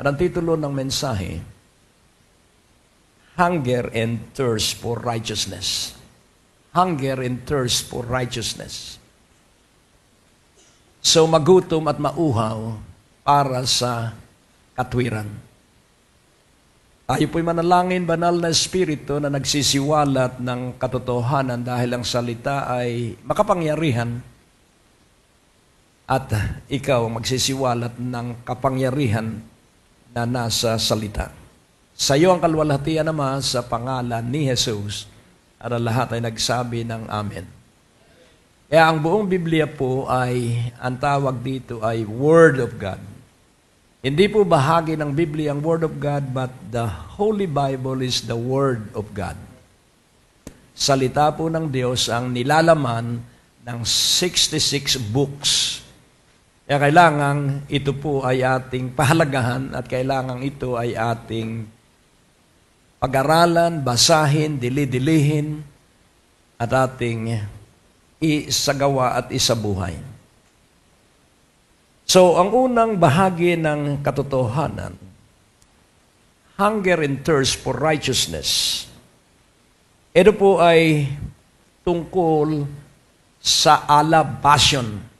At ang titulo ng mensahe, Hunger and Thirst for Righteousness. Hunger and thirst for righteousness. So magutom at mauhaw para sa katwiran. Tayo po'y manalangin, banal na Espiritu na nagsisiwalat ng katotohanan dahil ang salita ay makapangyarihan at ikaw magsisiwalat ng kapangyarihan na nasa salita. Sa iyo ang kalwalhatian, Ama, sa pangalan ni Jesus, at ang lahat ay nagsabi ng Amen. Kaya ang buong Biblia po ay, ang tawag dito ay Word of God. Hindi po bahagi ng Biblia ang Word of God, but the Holy Bible is the Word of God. Salita po ng Diyos ang nilalaman ng 66 books. Kaya kailangan ito po ay ating pahalagahan at kailangan ito ay ating pag-aralan, basahin, dili-dilihin, at ating isagawa at isabuhay. So, ang unang bahagi ng katotohanan, hunger and thirst for righteousness. Ito po ay tungkol sa alab, passion.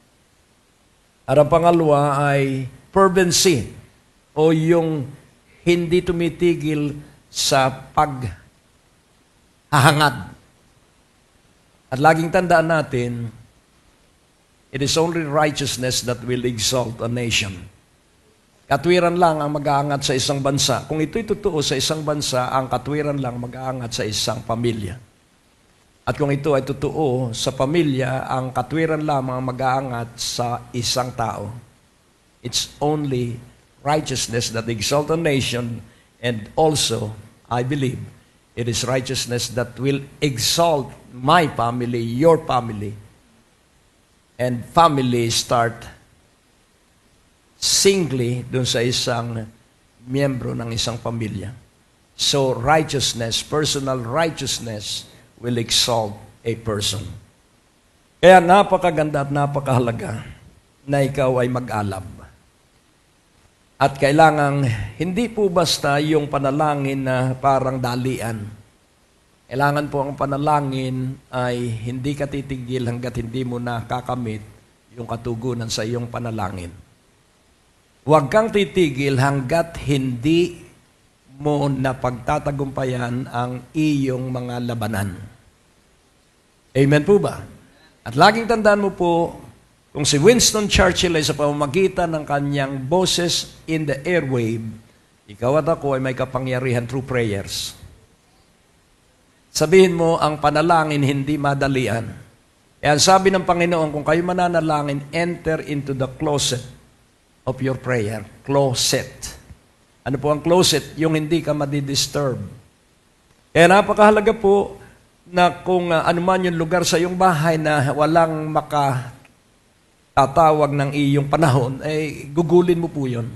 At ang pangalawa ay fervency, o yung hindi tumitigil sa paghahangad. At laging tandaan natin, it is only righteousness that will exalt a nation. Katwiran lang ang mag-aangat sa isang bansa. Kung ito'y totoo sa isang bansa, ang katwiran lang mag-aangat sa isang pamilya. At kung ito ay totoo sa pamilya, ang katwiran lamang mag-aangat sa isang tao. It's only righteousness that exalt a nation, and also, I believe, it is righteousness that will exalt my family, your family, and family start singly dun sa isang miyembro ng isang pamilya. So, righteousness, personal righteousness, will exalt a person. Kaya napakaganda at napakahalaga na ikaw ay mag-alab. At kailangang hindi po basta yung panalangin na parang dalian. Kailangan po ang panalangin ay hindi ka titigil hanggat hindi mo nakakamit yung katugunan sa iyong panalangin. Huwag kang titigil hanggat hindi mo napagtatagumpayan ang iyong mga labanan. Amen po ba? At laging tandaan mo po, kung si Winston Churchill ay sa pamamagitan ng kanyang boses in the airwave, ikaw at ako ay may kapangyarihan through prayers. Sabihin mo, ang panalangin hindi madalian. Kaya sabi ng Panginoon, kung kayo mananalangin, enter into the closet of your prayer. Closet. Ano po ang closet? Yung hindi ka madidisturb. Kaya napakahalaga po na kung ano man yung lugar sa iyong bahay na walang tatawag ng iyong panahon, ay gugulin mo po yun.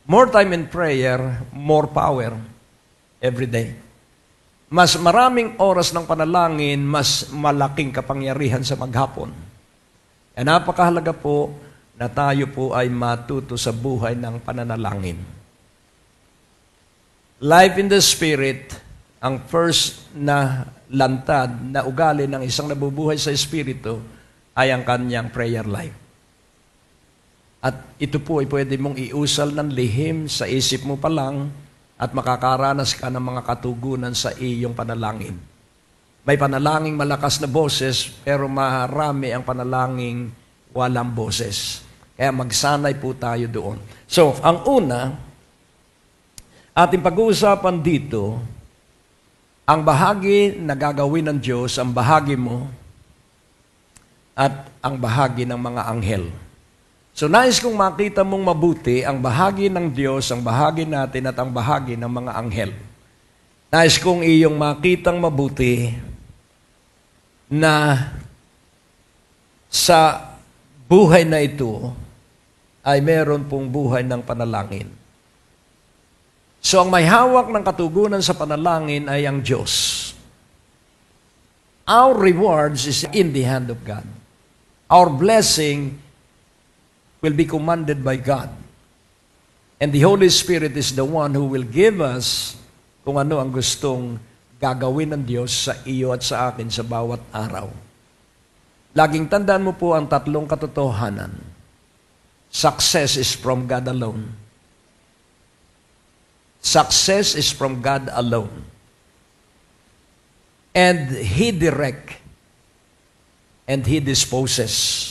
More time in prayer, more power every day. Mas maraming oras ng panalangin, mas malaking kapangyarihan sa maghapon. E napakahalaga po na tayo po ay matuto sa buhay ng pananalangin. Life in the Spirit, ang first na lantad na ugali ng isang nabubuhay sa Espiritu, ay ang kanyang prayer life. At ito po ay pwede mong iusal ng lihim sa isip mo pa lang at makakaranas ka ng mga katugunan sa iyong panalangin. May panalangin malakas na boses, pero marami ang panalangin walang boses. Kaya magsanay po tayo doon. So, ang una, ating pag-uusapan dito, ang bahagi na gagawin ng Diyos, ang bahagi mo, at ang bahagi ng mga anghel. So, nais kong makita mong mabuti ang bahagi ng Diyos, ang bahagi natin, at ang bahagi ng mga anghel. Nais kong iyong makitang mabuti na sa buhay na ito ay meron pong buhay ng panalangin. So, ang may hawak ng katugunan sa panalangin ay ang Diyos. Our rewards is in the hand of God. Our blessing will be commanded by God. And the Holy Spirit is the one who will give us kung ano ang gustong gagawin ng Diyos sa iyo at sa akin sa bawat araw. Laging tandaan mo po ang tatlong katotohanan. Success is from God alone. Success is from God alone. And He direct and He disposes.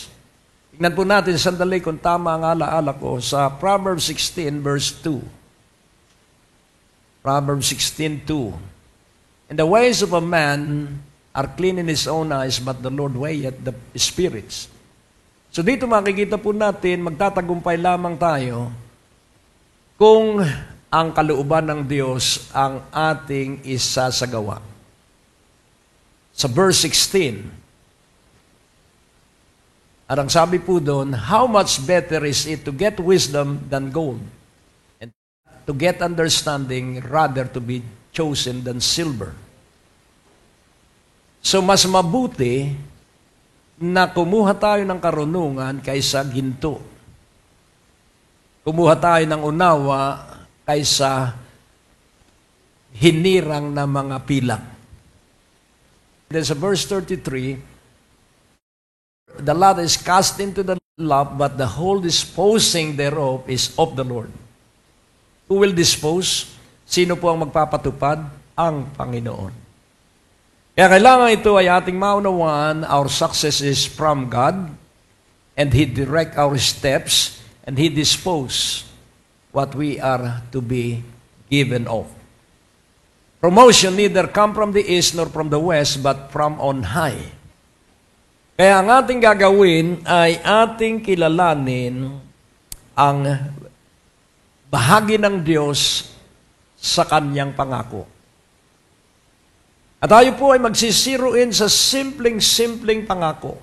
Tingnan po natin sandali kung tama ang alaala ko sa Proverbs 16 verse 2. Proverbs 16:2. And the ways of a man are clean in his own eyes, but the Lord weigheth the spirits. So dito makikita po natin, magtatagumpay lamang tayo kung ang kalooban ng Diyos ang ating isasagawa. Sa verse 16, at ang sabi po doon, how much better is it to get wisdom than gold, and to get understanding rather to be chosen than silver. So mas mabuti na kumuha tayo ng karunungan kaysa ginto. Kumuha tayo ng unawa kaysa hinirang na mga pilak. Then sa verse 33, the lot is cast into the lap, but the whole disposing thereof is of the Lord. Who will dispose? Sino po ang magpapatupad? Ang Panginoon. Kaya kailangan ito ay ating maunawaan, our success is from God, and He direct our steps, and He dispose what we are to be given of. Promotion neither come from the east nor from the west, but from on high. Kaya ang ating gagawin ay ating kilalanin ang bahagi ng Diyos sa Kanyang pangako. At tayo po ay magsisiruin sa simpleng-simpleng pangako.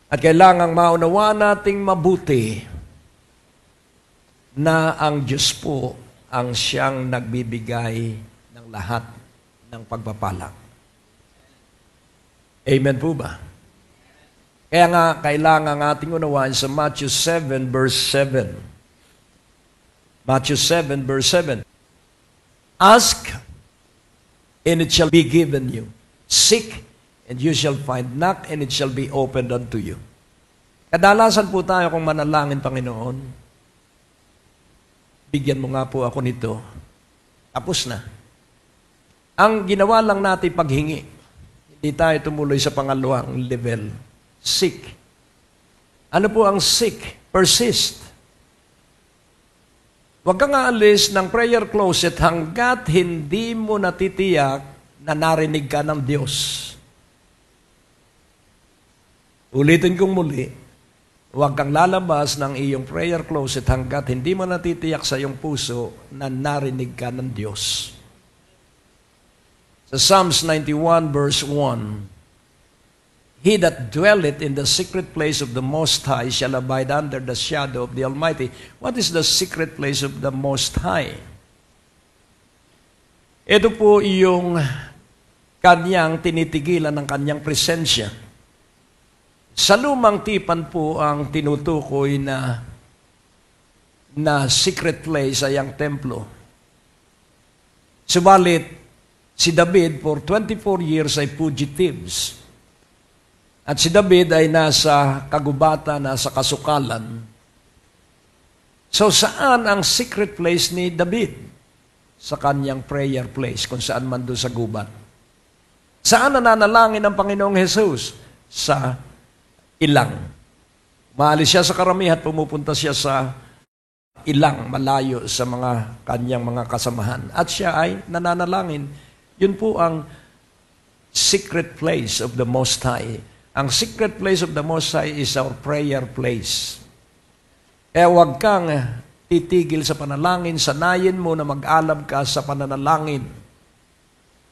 At kailangang maunawaan nating mabuti na ang Diyos po ang siyang nagbibigay ng lahat ng pagpapala. Amen po ba? Kaya nga, kailangan ating unawain sa Matthew 7, verse 7. Matthew 7, verse 7. Ask, and it shall be given you. Seek, and you shall find. Knock, and it shall be opened unto you. Kadalasan po tayo kung manalangin, Panginoon, bigyan mo nga po ako nito. Tapos na. Ang ginawa lang natin paghingi. Hindi tayo tumuloy sa pangalawang level. Seek. Ano po ang seek? Persist. Huwag kang aalis ng prayer closet hanggat hindi mo natitiyak na narinig ka ng Diyos. Ulitin kong muli, huwag kang lalabas ng iyong prayer closet hanggat hindi mo natitiyak sa iyong puso na narinig ka ng Diyos. Sa Psalms 91 verse 1, He that dwelleth in the secret place of the Most High shall abide under the shadow of the Almighty. What is the secret place of the Most High? Ito po yung kanyang tinitigilan ng kanyang presensya. Sa lumang tipan po ang tinutukoy na secret place ay ang templo. Subalit, si David for 24 years ay fugitives. At si David ay nasa kagubatan, nasa kasukalan. So saan ang secret place ni David? Sa kanyang prayer place, kung saan man doon sa gubat. Saan nananalangin ang Panginoong Jesus? Sa ilang. Maalis siya sa karamihan, pumupunta siya sa ilang, malayo sa mga kanyang mga kasamahan. At siya ay nananalangin. Yun po ang secret place of the Most High. Ang secret place of the Most High is our prayer place. Kaya huwag kang titigil sa panalangin, sanayin mo na mag-alab ka sa pananalangin.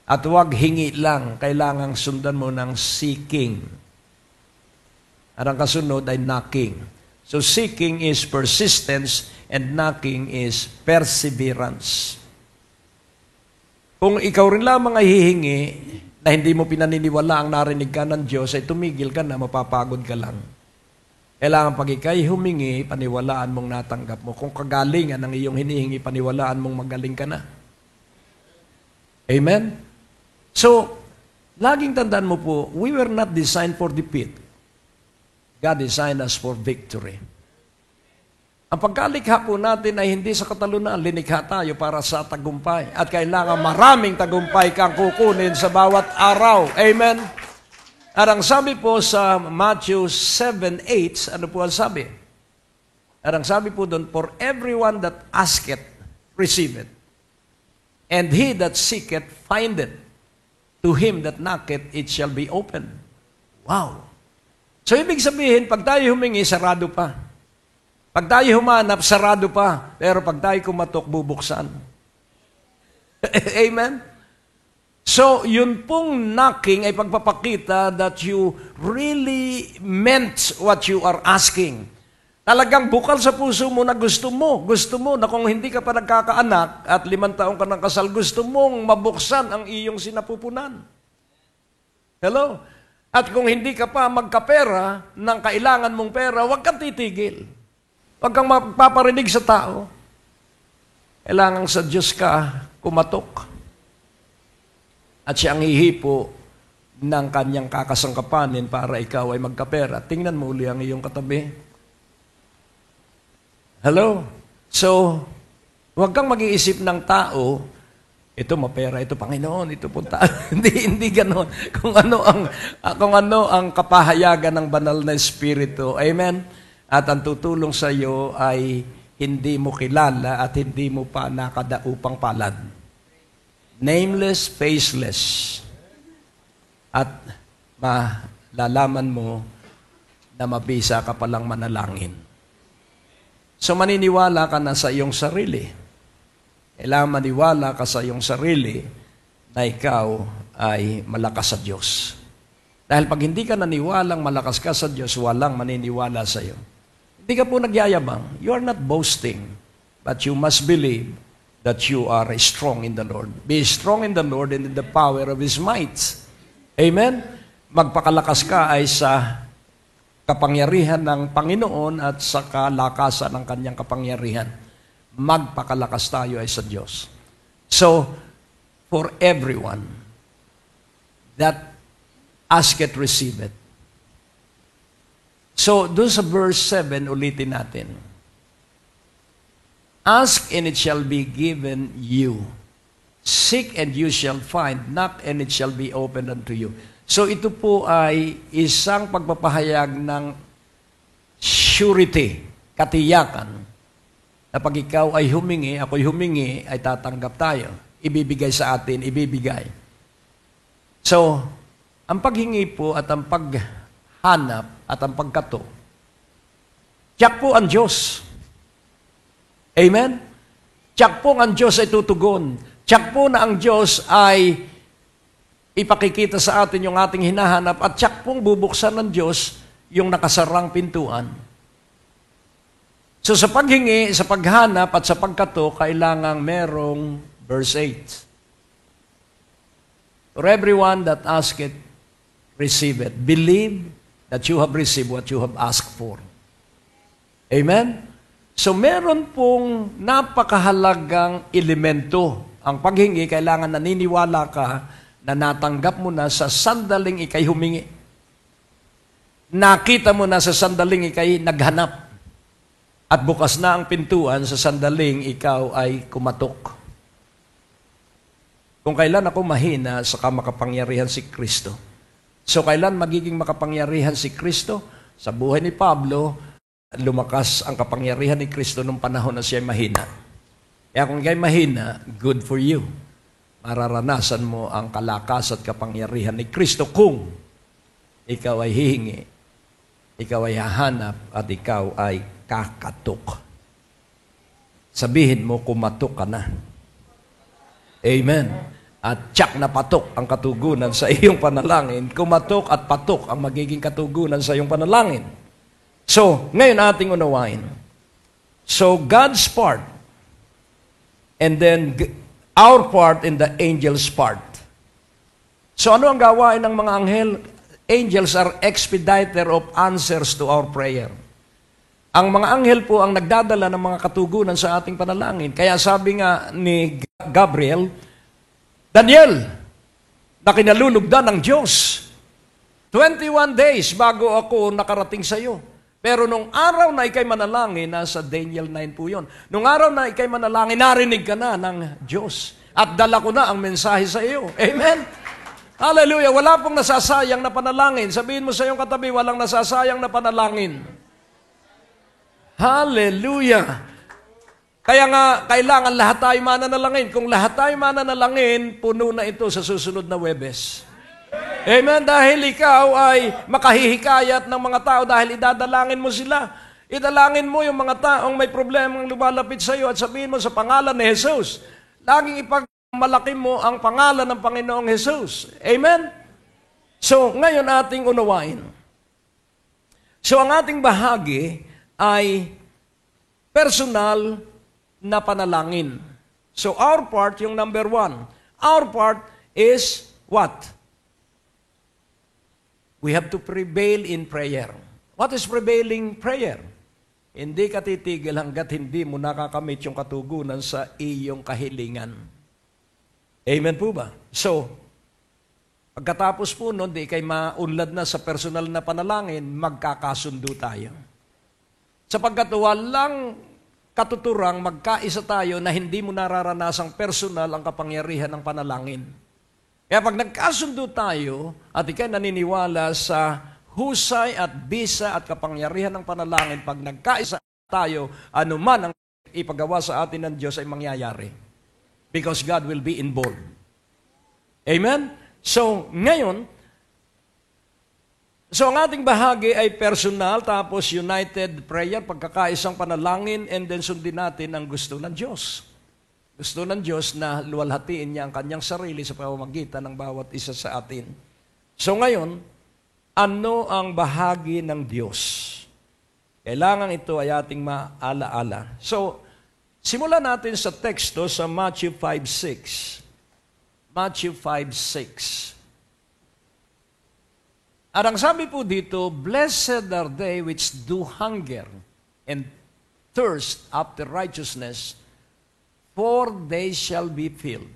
At huwag hingi lang, kailangang sundan mo ng seeking. At ang kasunod ay knocking. So seeking is persistence and knocking is perseverance. Kung ikaw rin lamang ay hihingi na hindi mo pinaniniwala ang narinig ka ng Diyos, ay tumigil ka na, mapapagod ka lang. Kailangan pag ikay humingi, paniwalaan mong natanggap mo. Kung kagalingan ng iyong hinihingi, paniwalaan mong magaling ka na. Amen? So, laging tandaan mo po, we were not designed for defeat. God designed us for victory. Ang pagkalikha po natin ay hindi sa katalunan, linikha tayo para sa tagumpay. At kailangan maraming tagumpay kang kukunin sa bawat araw. Amen? At ang sabi po sa Matthew 7:8, ano po ang sabi? At ang sabi po doon, for everyone that asketh, receiveth. And he that seeketh, findeth. To him that knocketh, it shall be opened. Wow! So ibig sabihin, pag tayo humingi, sarado pa. Pag tayo humanap, sarado pa. Pero pag tayo kumatok, bubuksan. Amen? So, yun pong knocking ay pagpapakita that you really meant what you are asking. Talagang bukal sa puso mo na gusto mo na kung hindi ka pa nagkakaanak at 5 taong ka ng kasal, gusto mong mabuksan ang iyong sinapupunan. Hello? At kung hindi ka pa magkapera ng kailangan mong pera, huwag kang titigil. Huwag kang magpaparinig sa tao. Kailangan sa Diyos ka kumatok. At siya ang hihipo ng kanyang kakasangkapanin para ikaw ay magkapera. Tingnan mo uli ang iyong katabi. Hello? So, huwag kang mag-iisip ng tao, ito mapera, ito Panginoon, ito punta. hindi ganoon. Kung ano ang kapahayagan ng banal na Espiritu. Amen? At ang tutulong sa iyo ay hindi mo kilala at hindi mo pa nakadaupang palad. Nameless, faceless. At malalaman mo na mabisa ka palang manalangin. So maniniwala ka na sa iyong sarili. Kailangan maniwala ka sa iyong sarili na ikaw ay malakas sa Diyos. Dahil pag hindi ka naniwalang malakas ka sa Diyos, walang maniniwala sa iyo. Hindi ka po nagyayabang. You are not boasting. But you must believe that you are strong in the Lord. Be strong in the Lord and in the power of His might. Amen? Magpakalakas ka ay sa kapangyarihan ng Panginoon at sa kalakasan ng Kanyang kapangyarihan. Magpakalakas tayo ay sa Diyos. So, for everyone that asketh, receiveth. So, doon sa verse 7, ulitin natin. Ask and it shall be given you. Seek and you shall find. Knock and it shall be opened unto you. So ito po ay isang pagpapahayag ng surety, katiyakan, na pag ikaw ay humingi, ako'y humingi, ay tatanggap tayo. Ibibigay sa atin, ibibigay. So, ang paghingi po at ang paghanap at ang pagkato, tiyak po ang Diyos. Amen? Tiyak po ang Diyos ay tutugon. Tiyak po na ang Diyos ay ipakikita sa atin yung ating hinahanap at tiyak pong bubuksan ng Diyos yung nakasarang pintuan. So sa paghingi, sa paghanap at sa pagkato, kailangang merong verse 8. For everyone that asketh, receive it. Believe that you have received what you have asked for. Amen? So meron pong napakahalagang elemento. Ang paghingi, kailangan naniniwala ka na natanggap mo na sa sandaling ikay humingi. Nakita mo na sa sandaling ikay naghanap. At bukas na ang pintuan sa sandaling ikaw ay kumatok. Kung kailan ako mahina, saka makapangyarihan si Kristo. So kailan magiging makapangyarihan si Kristo? Sa buhay ni Pablo, lumakas ang kapangyarihan ni Kristo nung panahon na siya mahina. Kaya kung ikay mahina, good for you. Mararanasan mo ang kalakas at kapangyarihan ni Kristo kung ikaw ay hihingi, ikaw ay hahanap, at ikaw ay kakatok. Sabihin mo, kumatok ka na. Amen. At tiyak na patok ang katugunan sa iyong panalangin. Kumatok at patok ang magiging katugunan sa iyong panalangin. So, ngayon ating unawain. So, God's part, and then our part and the angel's part. So, ano ang gawain ng mga anghel? Angels are expediter of answers to our prayer. Ang mga anghel po ang nagdadala ng mga katugunan sa ating panalangin. Kaya sabi nga ni Gabriel, Daniel, na kinalulugdan ng Diyos, 21 days bago ako nakarating sa iyo. Pero nung araw na ikay manalangin, nasa Daniel 9 po yun. Nung araw na ikay manalangin, narinig ka na ng Diyos. At dala ko na ang mensahe sa iyo. Amen? Hallelujah! Wala pong nasasayang na panalangin. Sabihin mo sa iyong katabi, walang nasasayang na panalangin. Hallelujah! Kaya nga, kailangan lahat tayo mananalangin. Kung lahat tayo mananalangin, puno na ito sa susunod na Huwebes. Amen? Dahil ikaw ay makahihikayat ng mga tao dahil idadalangin mo sila. Idalangin mo yung mga taong may problemang lumalapit sa iyo at sabihin mo sa pangalan ni Jesus. Laging ipagmalaki mo ang pangalan ng Panginoong Jesus. Amen? So, ngayon ating unawain. So, ang ating bahagi ay personal na panalangin. So, our part, yung number 1. Our part is what? We have to prevail in prayer. What is prevailing prayer? Hindi ka titigil hanggat hindi mo nakakamit yung katugunan sa iyong kahilingan. Amen po ba? So, pagkatapos po nun, di kay maunlad na sa personal na panalangin, magkakasundo tayo. Sapagkat walang katuturang magkaisa tayo na hindi mo nararanasang personal ang kapangyarihan ng panalangin. Kaya pag nagkasundo tayo at ikay naniniwala sa husay at bisa at kapangyarihan ng panalangin, pag nagkaisa tayo, anuman ang ipagawa sa atin ng Diyos ay mangyayari. Because God will be involved. Amen? So, ngayon, ang ating bahagi ay personal, tapos united prayer, pagkakaisang panalangin, and then sundin natin ang gusto ng Diyos. Gusto ng Diyos na luwalhatiin niya ang kanyang sarili sa pamamagitan ng bawat isa sa atin. So ngayon, ano ang bahagi ng Diyos? Kailangan ito ay ating maalaala. So, simulan natin sa teksto sa Matthew 5:6. Matthew 5:6. At ang sabi po dito, blessed are they which do hunger and thirst after righteousness, for they shall be filled.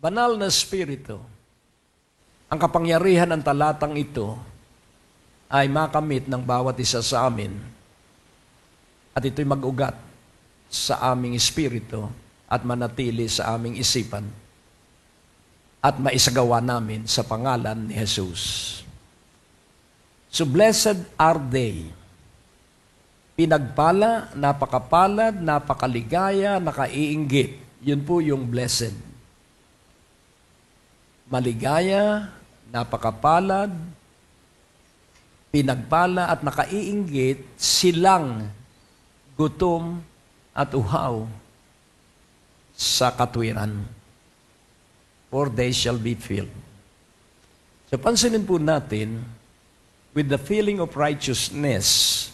Banal na Espiritu, ang kapangyarihan ng talatang ito ay makamit ng bawat isa sa amin. At ito'y mag-ugat sa aming espiritu at manatili sa aming isipan. At maisagawa namin sa pangalan ni Jesus. So blessed are they. Pinagpala, napakapalad, napakaligaya, nakaiinggit. Yun po yung blessed. Maligaya, napakapalad, pinagpala at nakaiinggit silang gutom at uhaw sa katwiran. For they shall be filled. So pansinin po natin, with the feeling of righteousness,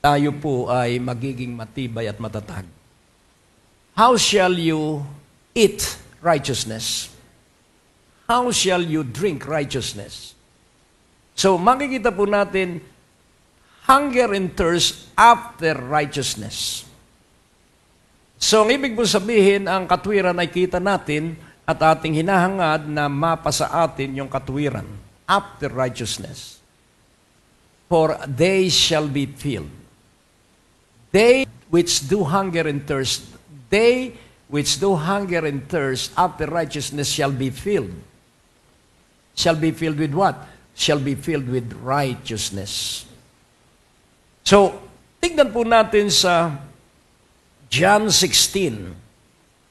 tayo po ay magiging matibay at matatag. How shall you eat righteousness? How shall you drink righteousness? So makikita po natin, hunger and thirst after righteousness. So ang ibig po sabihin, ang katwiran ay kita natin at ating hinahangad na mapasa atin yung katwiran after righteousness. For they shall be filled. They which do hunger and thirst, they which do hunger and thirst after righteousness shall be filled. Shall be filled with what? Shall be filled with righteousness. So, tignan po natin sa John 16.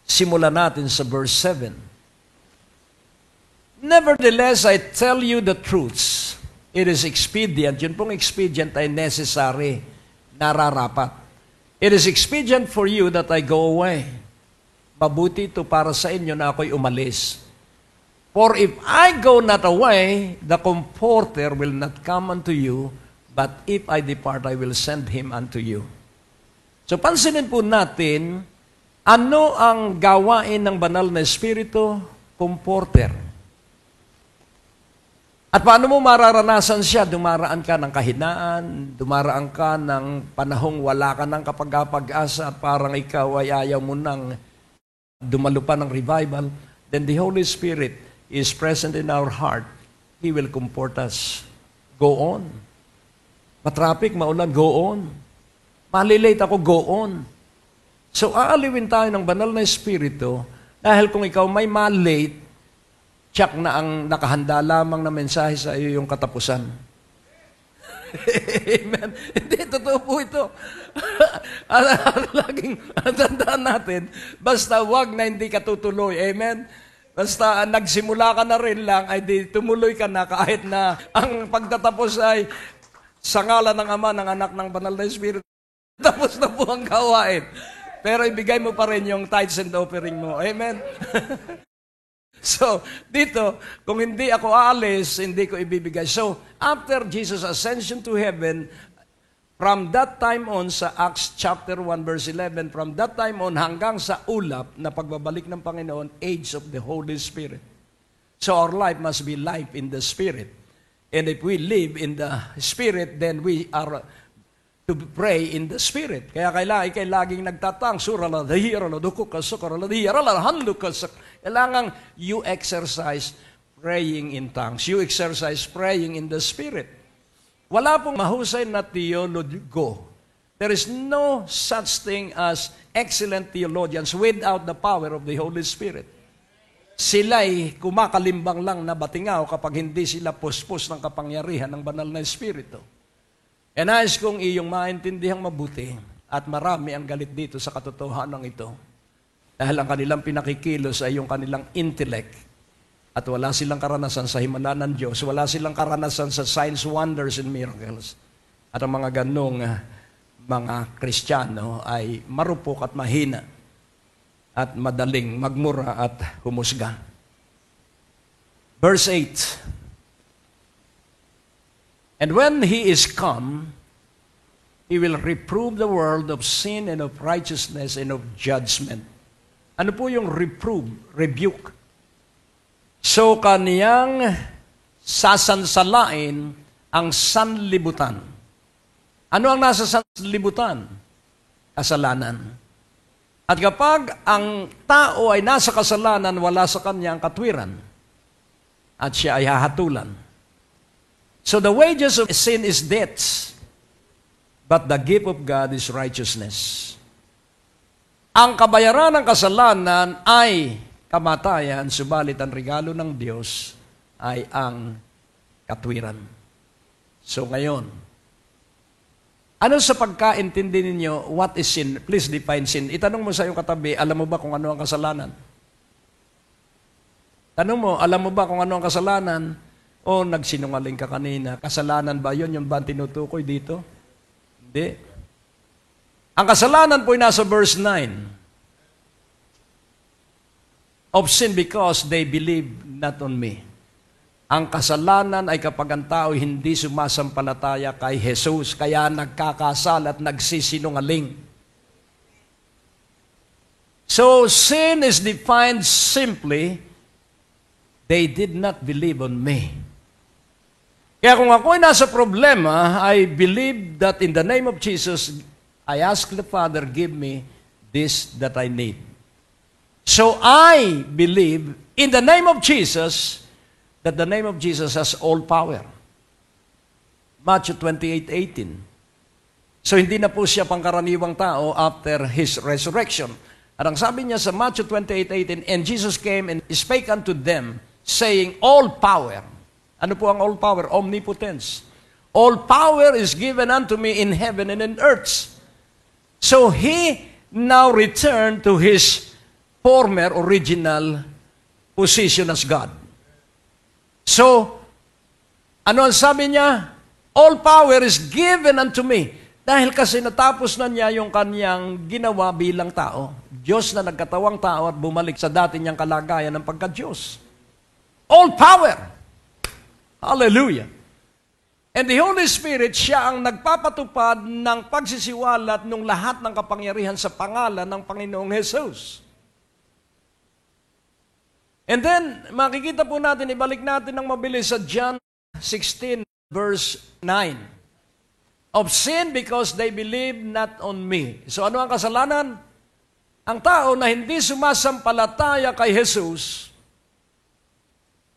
Simulan natin sa verse 7. Nevertheless, I tell you the truths. It is expedient. Yun pong expedient ay necessary, nararapat. It is expedient for you that I go away. Mabuti ito para sa inyo na ako'y umalis. For if I go not away, the Comforter will not come unto you, but if I depart, I will send him unto you. So pansinin po natin, ano ang gawain ng banal na Espiritu? Comforter. At paano mo mararanasan siya? Dumaraan ka ng kahinaan, dumaraan ka ng panahong wala ka ng kapag-asa at parang ikaw ay ayaw mo nang dumalo pa ng revival. Then the Holy Spirit is present in our heart. He will comfort us. Go on. Matraffic, maulan, go on. Malilate ako, go on. So, aaliwin tayo ng banal na Espiritu dahil kung ikaw may malate, tiyak na ang nakahanda lamang na mensahe sa iyo yung katapusan. Amen. Hindi, totoo po ito. Laging tandaan natin, basta wag na hindi ka tutuloy. Amen. Basta nagsimula ka na rin lang, ay di tumuloy ka na kahit na ang pagtatapos ay sa ngalan ng Ama, ng Anak, ng Banal na Espiritu. Tapos na po ang gawain. Pero ibigay mo pa rin yung tithes and offering mo. Amen. So, dito, kung hindi ako aalis, hindi ko ibibigay. So, after Jesus' ascension to heaven, from that time on, sa Acts chapter 1, verse 11, from that time on, hanggang sa ulap na pagbabalik ng Panginoon, age of the Holy Spirit. So, our life must be life in the Spirit. And if we live in the Spirit, then we are to pray in the Spirit. Kaya kailangan laging nagtatang, kailangan you exercise praying in tongues. You exercise praying in the Spirit. Wala pong mahusay na theologo. There is no such thing as excellent theologians without the power of the Holy Spirit. Sila'y kumakalimbang lang na batingaw kapag hindi sila puspos ng kapangyarihan ng banal na Espiritu. E nais kong iyong maintindihang mabuti at marami ang galit dito sa katotohanan ito. Dahil ang kanilang pinakikilos ay yung kanilang intellect at wala silang karanasan sa himala ng Diyos, wala silang karanasan sa signs, wonders, and miracles. At ang mga ganong mga Kristiyano ay marupok at mahina at madaling magmura at humusga. Verse 8. And when He is come, He will reprove the world of sin and of righteousness and of judgment. Ano po yung reprove? Rebuke. So, kaniyang sasansalain ang sanlibutan. Ano ang nasa sanlibutan? Kasalanan. At kapag ang tao ay nasa kasalanan, wala sa kanya ang katwiran. At siya ay hahatulan. So the wages of sin is death, but the gift of God is righteousness. Ang kabayaran ng kasalanan ay kamatayan, subalit ang regalo ng Diyos ay ang katwiran. So ngayon, ano sa pagkaintindi ninyo, what is sin? Please define sin. Itanong mo sa iyong katabi, alam mo ba kung ano ang kasalanan? Tanong mo, alam mo ba kung ano ang kasalanan? O nagsinungaling ka kanina, kasalanan ba yun? Yung ba tinutukoy dito? Hindi. Ang kasalanan po ay nasa verse 9. Of sin because they believe not on me. Ang kasalanan ay kapag ang tao hindi sumasampalataya kay Jesus, kaya nagkakasala at nagsisinungaling. So, sin is defined simply, they did not believe on me. Kaya kung ako'y nasa problema, I believe that in the name of Jesus, I ask the Father, give me this that I need. So I believe in the name of Jesus, that the name of Jesus has all power. Matthew 28:18. So hindi na po siya pangkaraniwang tao after His resurrection. At ang sabi niya sa Matthew 28:18, and Jesus came and spake unto them, saying, all power. Ano po ang all power? Omnipotence. All power is given unto me in heaven and in earth. So He now returned to His former original position as God. So, ano ang sabi niya? All power is given unto me. Dahil kasi natapos na niya yung kanyang ginawa bilang tao. Diyos na nagkatawang tao at bumalik sa dati niyang kalagayan ng pagka-Diyos. All power. Hallelujah. And the Holy Spirit, siya ang nagpapatupad ng pagsisiwalat ng lahat ng kapangyarihan sa pangalan ng Panginoong Jesus. And then, makikita po natin, ibalik natin ng mabilis sa John 16 verse 9. Of sin because they believe not on me. So ano ang kasalanan? Ang tao na hindi sumasampalataya kay Jesus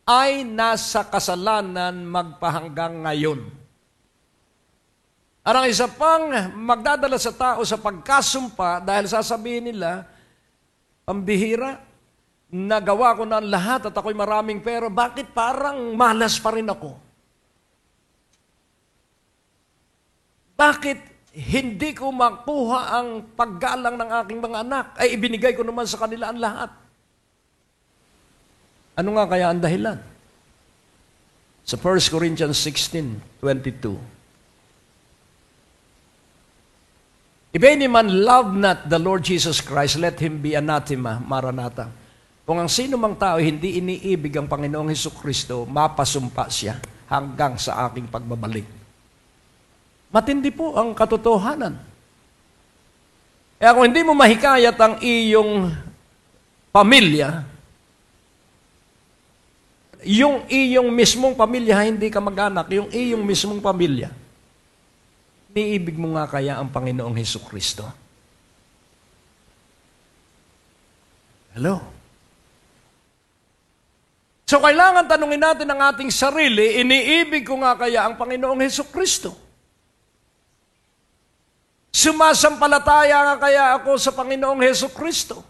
ay nasa kasalanan magpahanggang ngayon. At ang isa pang magdadala sa tao sa pagkasumpa dahil sasabihin nila, pambihira, nagawa ko na ang lahat at ako'y maraming pera, bakit parang malas pa rin ako? Bakit hindi ko makuha ang paggalang ng aking mga anak? Ay ibinigay ko naman sa kanila ang lahat. Ano nga kaya ang dahilan? Sa 1 Corinthians 16:22. If any man love not the Lord Jesus Christ, let him be anathema, Maranatha. Kung ang sino mang tao hindi iniibig ang Panginoong Hesukristo, mapasumpa siya hanggang sa aking pagbabalik. Matindi po ang katotohanan. Kaya kung hindi mo mahikayat ang iyong pamilya, yung iyong mismong pamilya, hindi ka mag-anak, yung iyong mismong pamilya, niibig mo nga kaya ang Panginoong Hesukristo? Hello? So kailangan tanungin natin ang ating sarili, iniibig ko nga kaya ang Panginoong Hesukristo? Sumasampalataya nga kaya ako sa Panginoong Hesukristo?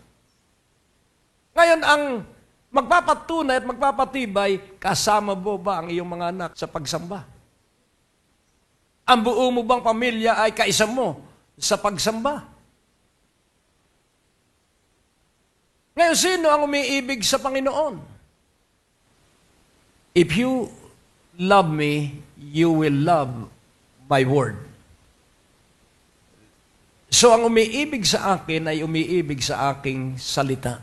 Ngayon, ang magpapatunay at magpapatibay, kasama mo ba ang iyong mga anak sa pagsamba? Ang buo mo bang pamilya ay kaisa mo sa pagsamba? Ngayon, sino ang umiibig sa Panginoon? If you love me, you will love my word. So, ang umiibig sa akin ay umiibig sa aking salita.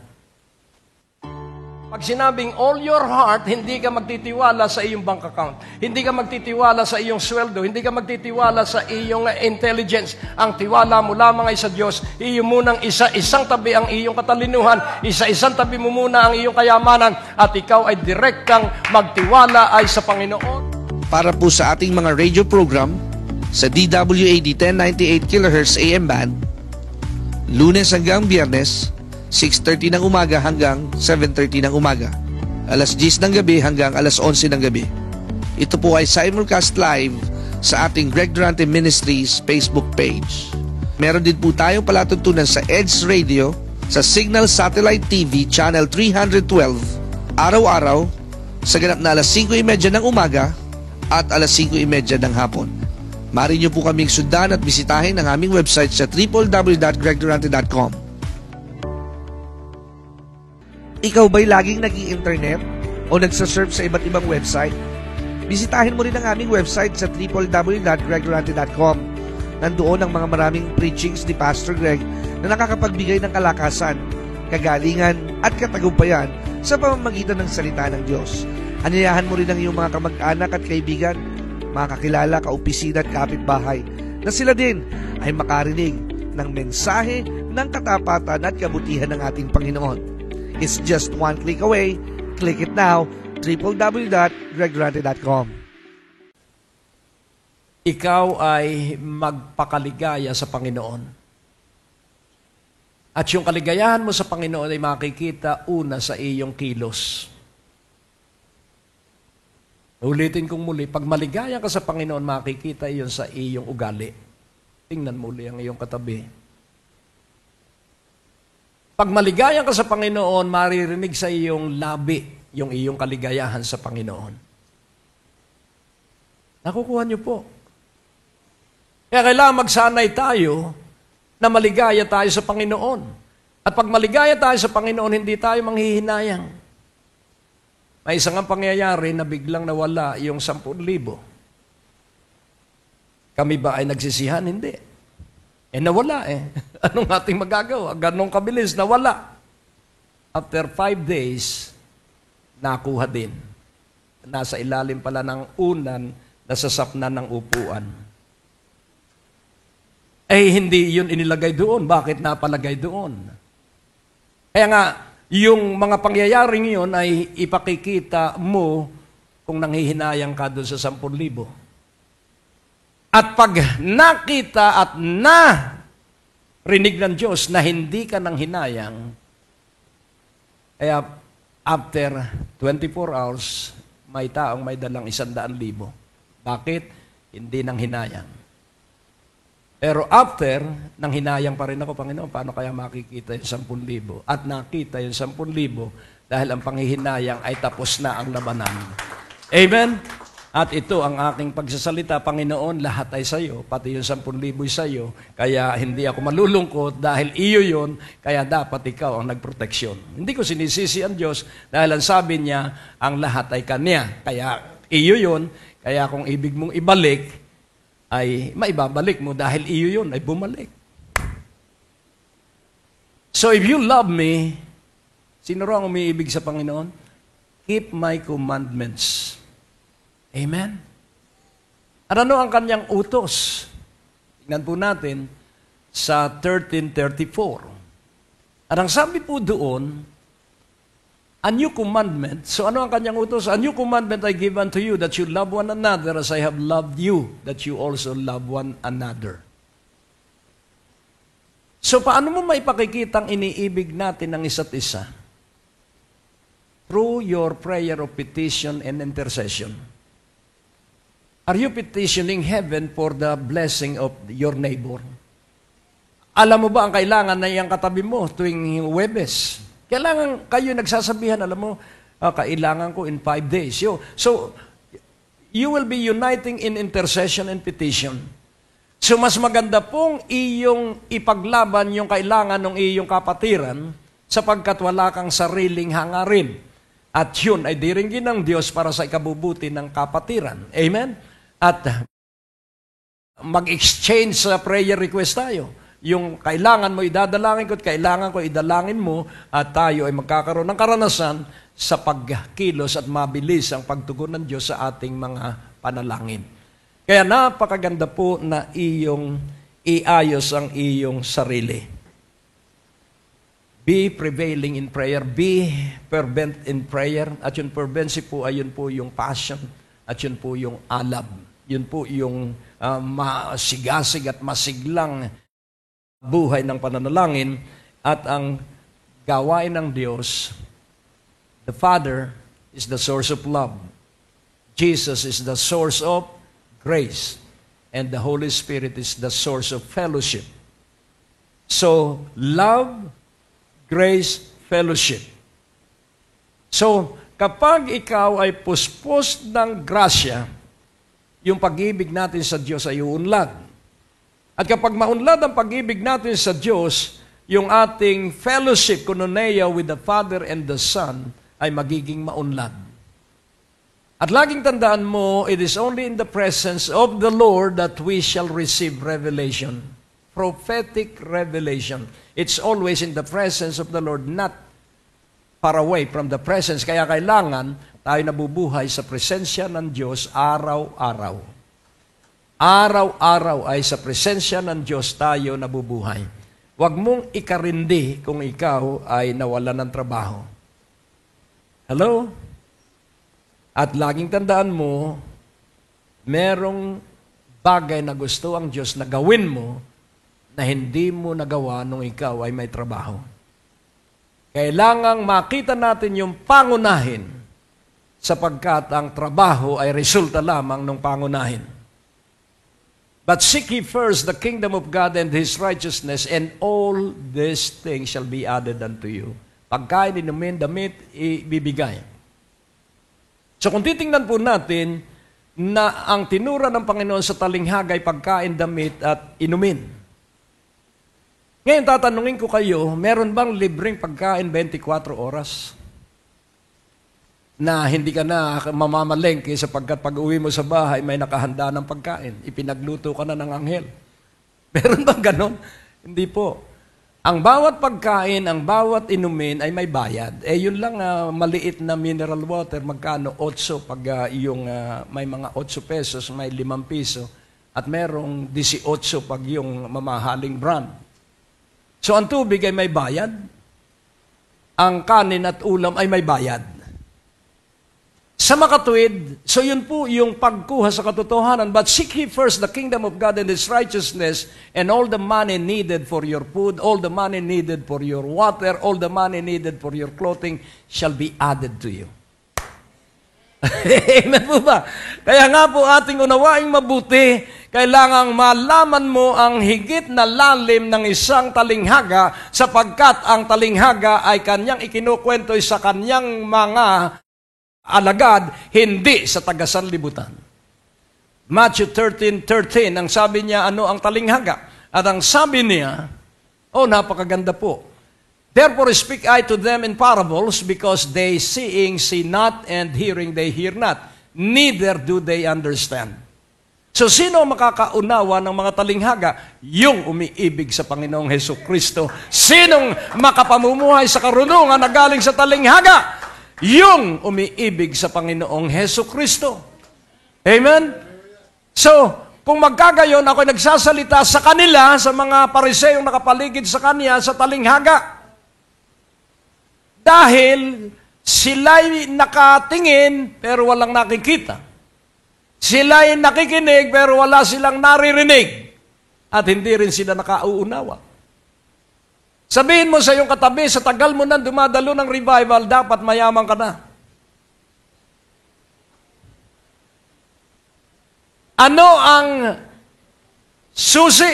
Pag sinabing all your heart, hindi ka magtitiwala sa iyong bank account. Hindi ka magtitiwala sa iyong sweldo. Hindi ka magtitiwala sa iyong intelligence. Ang tiwala mo lamang ay sa Diyos. Iyo munang isa-isang tabi ang iyong katalinuhan. Isa-isang tabi mo muna ang iyong kayamanan. At ikaw ay direktang magtiwala ay sa Panginoon. Para po sa ating mga radio program, sa DWAD 1098 kHz AM band, Lunes hanggang Biyernes, 6:30 ng umaga hanggang 7:30 ng umaga. Alas 10 ng gabi hanggang alas 11 ng gabi. Ito po ay simulcast live sa ating Greg Durante Ministries Facebook page. Meron din po tayong palatuntunan sa EDS Radio, sa Signal Satellite TV Channel 312, araw-araw, sa ganap na alas 5:30 ng umaga at alas 5:30 ng hapon. Maaari niyo po kaming sundan at bisitahin ang aming website sa www.gregdurante.com. Ikaw ba'y laging nag-i-internet o nagsasurf sa iba't ibang website? Bisitahin mo rin ang aming website sa www.gregdurante.com. Nandoon ang mga maraming preachings ni Pastor Greg na nakakapagbigay ng kalakasan, kagalingan at katagumpayan sa pamamagitan ng salita ng Diyos. Anyayahan mo rin ang iyong mga kamag-anak at kaibigan, mga kakilala, kaopisina at kapitbahay na sila din ay makarinig ng mensahe ng katapatan at kabutihan ng ating Panginoon. It's just one click away. Click it now, www.gregdurante.com. Ikaw ay magpakaligaya sa Panginoon. At yung kaligayahan mo sa Panginoon ay makikita una sa iyong kilos. Ulitin kong muli, pag maligaya ka sa Panginoon, makikita iyon sa iyong ugali. Tingnan muli ang iyong katabi. Pag maligaya ka sa Panginoon, maririnig sa iyong labi yung iyong kaligayahan sa Panginoon. Nakukuha niyo po. Kaya kailangan magsanay tayo na maligaya tayo sa Panginoon. At pag maligaya tayo sa Panginoon, hindi tayo manghihinayang. May isang pangyayari na biglang nawala yung 10,000. Kami ba ay nagsisihan? Hindi. Nawala Anong ating magagawa? Ganong kabilis, nawala. After 5 days, nakuha din. Nasa ilalim pala ng unan, nasa sapnan ng upuan. Hindi yun inilagay doon. Bakit napalagay doon? Kaya nga, yung mga pangyayaring yun ay ipakikita mo kung nanghihinayang ka doon sa 10,000. At pag nakita at rinig ng Diyos na hindi ka nanghinayang, kaya after 24 hours, may taong may dalang 100,000. Bakit? Hindi nanghinayang. Pero after, nanghinayang pa rin ako, Panginoon, paano kaya makikita yung 10,000? At nakita yung 10,000 dahil ang panghihinayang ay tapos na ang labanan. Amen? At ito ang aking pagsasalita, Panginoon, lahat ay sa iyo, pati yung 10,000 sa iyo. Kaya hindi ako malulungkot dahil iyo yon, kaya dapat ikaw ang nagproteksyon. Hindi ko sinisisi ang Diyos dahil ang sabi niya, ang lahat ay Kanya. Kaya iyo yon, kaya kung ibig mong ibalik, ay maibabalik mo dahil iyo yun ay bumalik. So if you love me, sino raw ang umiibig sa Panginoon? Keep my commandments. Amen? At ano ang kanyang utos? Tingnan po natin sa 13:34. At ang sabi po doon, a new commandment. So ano ang kanyang utos? A new commandment I give unto you, that you love one another as I have loved you, that you also love one another. So paano mo maipakikitang iniibig natin ang isa't isa? Through your prayer of petition and intercession. Are you petitioning heaven for the blessing of your neighbor? Alam mo ba ang kailangan na iyang katabi mo tuwing Huwebes? Kailangan kayo nagsasabihan, alam mo, kailangan ko in 5 days. So, you will be uniting in intercession and petition. So, mas maganda pong iyong ipaglaban yung kailangan ng iyong kapatiran sapagkat wala kang sariling hangarin. At yun ay diringgin ng Diyos para sa ikabubuti ng kapatiran. Amen? At mag-exchange sa prayer request tayo. Yung kailangan mo idadalangin ko at kailangan ko idalangin mo at tayo ay magkakaroon ng karanasan sa pagkilos at mabilis ang pagtugon ng Diyos sa ating mga panalangin. Kaya napakaganda po na iyong iayos ang iyong sarili. Be prevailing in prayer. Be fervent in prayer. At yung fervency po ay yun po yung passion. At yun po yung alab. Yun po yung masigasig at masiglang buhay ng pananalangin. At ang gawain ng Diyos, the Father is the source of love. Jesus is the source of grace. And the Holy Spirit is the source of fellowship. So, love, grace, fellowship. So, kapag ikaw ay puspos ng grasya, yung pag-ibig natin sa Diyos ay uunlad. At kapag maunlad ang pag-ibig natin sa Diyos, yung ating fellowship, koinonia with the Father and the Son, ay magiging maunlad. At laging tandaan mo, it is only in the presence of the Lord that we shall receive revelation. Prophetic revelation. It's always in the presence of the Lord, not far away from the presence. Kaya kailangan tayo nabubuhay sa presensya ng Diyos araw-araw. Araw-araw ay sa presensya ng Diyos tayo nabubuhay. Huwag mong ikarindi kung ikaw ay nawalan ng trabaho. Hello? At laging tandaan mo, merong bagay na gusto ang Diyos na gawin mo na hindi mo nagawa nung ikaw ay may trabaho. Kailangang makita natin yung pangunahin sapagkat ang trabaho ay resulta lamang ng pangunahin. But seek ye first the kingdom of God and His righteousness, and all these things shall be added unto you. Pagkain, inumin, damit, ibibigay. So kung titingnan po natin na ang tinura ng Panginoon sa talinghagay, pagkain, damit, at inumin. Ngayon tatanungin ko kayo, meron bang libreng pagkain 24 oras? Na hindi ka na mamamalengke sapagkat pag uwi mo sa bahay, may nakahanda ng pagkain. Ipinagluto ka na ng anghel. Meron bang ganon? Hindi po. Ang bawat pagkain, ang bawat inumin ay may bayad. Yun lang maliit na mineral water, magkano? 8 pag may mga 8 pesos, may 5 piso. At merong 18 pag yung mamahaling brand. So ang tubig ay may bayad. Ang kanin at ulam ay may bayad. Sa makatuwid, so yun po yung pagkuha sa katotohanan. But seek ye first the kingdom of God and His righteousness, and all the money needed for your food, all the money needed for your water, all the money needed for your clothing shall be added to you. Amen po ba? Kaya nga po ating unawaing mabuti, kailangang malaman mo ang higit na lalim ng isang talinghaga, sapagkat ang talinghaga ay kanyang ikinukwento sa kanyang mga alagad, hindi sa taga-sanlibutan. Matthew 13:13, ang sabi niya, ano ang talinghaga? At ang sabi niya, napakaganda po. Therefore speak I to them in parables, because they seeing see not, and hearing they hear not, neither do they understand. So sino makakaunawa ng mga talinghaga? Yung umiibig sa Panginoong Hesukristo. Sinong makapamumuhay sa karunungan na galing sa talinghaga? Yung umiibig sa Panginoong Hesukristo. Amen? So, kung magkagayon, ako'y nagsasalita sa kanila, sa mga pariseyong nakapaligid sa kanya, sa talinghaga. Dahil sila'y nakatingin, pero walang nakikita. Sila'y nakikinig, pero wala silang naririnig. At hindi rin sila nakauunawa. Sabihin mo sa iyong katabi, sa tagal mo nang dumadalo ng revival, dapat mayaman ka na. Ano ang susi?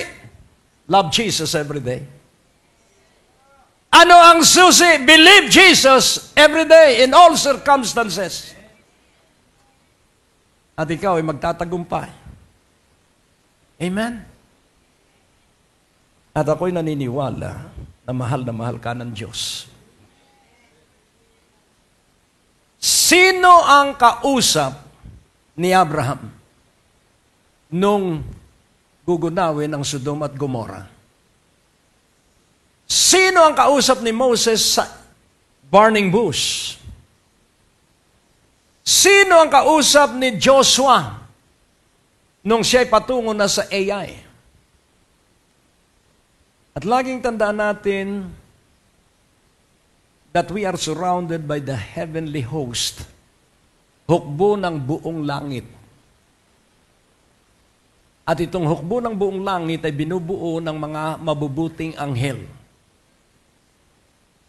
Love Jesus every day. Ano ang susi? Believe Jesus every day in all circumstances. At ikaw ay magtatagumpay. Amen? At ako'y naniniwala na mahal ka ng Diyos. Sino ang kausap ni Abraham nung gugunawin ang Sodom at Gomorrah? Sino ang kausap ni Moses sa burning bush? Sino ang kausap ni Joshua nung siya'y patungo na sa AI? At laging tandaan natin that we are surrounded by the heavenly host, hukbo ng buong langit. At itong hukbo ng buong langit ay binubuo ng mga mabubuting anghel.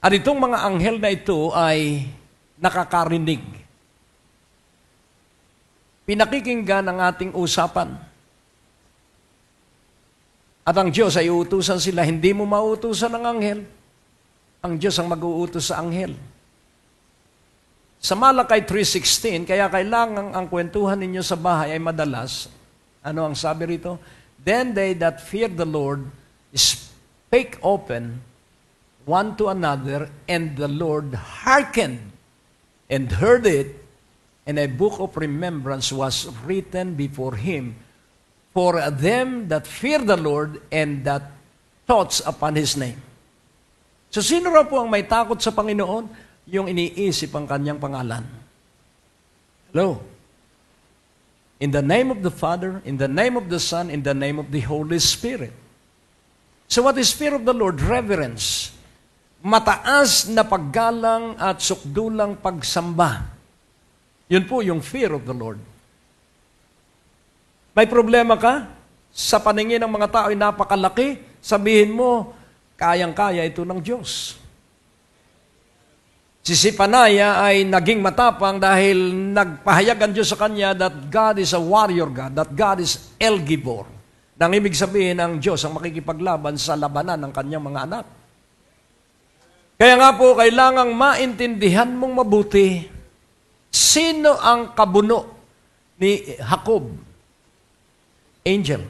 At itong mga anghel na ito ay nakakarinig. Pinakikinggan ang ating usapan. At ang Diyos ay uutusan sila, hindi mo mauutusan ng anghel. Ang Diyos ang mag-uutos sa anghel. Sa Malakay 3:16, kaya kailangan ang kwentuhan ninyo sa bahay ay madalas. Ano ang sabi rito? Then they that fear the Lord spake open one to another, and the Lord hearkened and heard it, and a book of remembrance was written before him for them that fear the Lord and that thoughts upon His name. So sino raw po ang may takot sa Panginoon? Yung iniisip ang kanyang pangalan. Hello? In the name of the Father, in the name of the Son, in the name of the Holy Spirit. So what is fear of the Lord? Reverence. Mataas na paggalang at sukdulang pagsamba. Yun po yung fear of the Lord. May problema ka? Sa paningin ng mga tao ay napakalaki. Sabihin mo, kayang-kaya ito ng Diyos. Si Panaya ay naging matapang dahil nagpahayag ang Diyos sa kanya that God is a warrior God, that God is El Gibor. Nang ibig sabihin ang Diyos ang makikipaglaban sa labanan ng kanyang mga anak. Kaya nga po, kailangang maintindihan mong mabuti sino ang kabuno ni Jacob. Angel.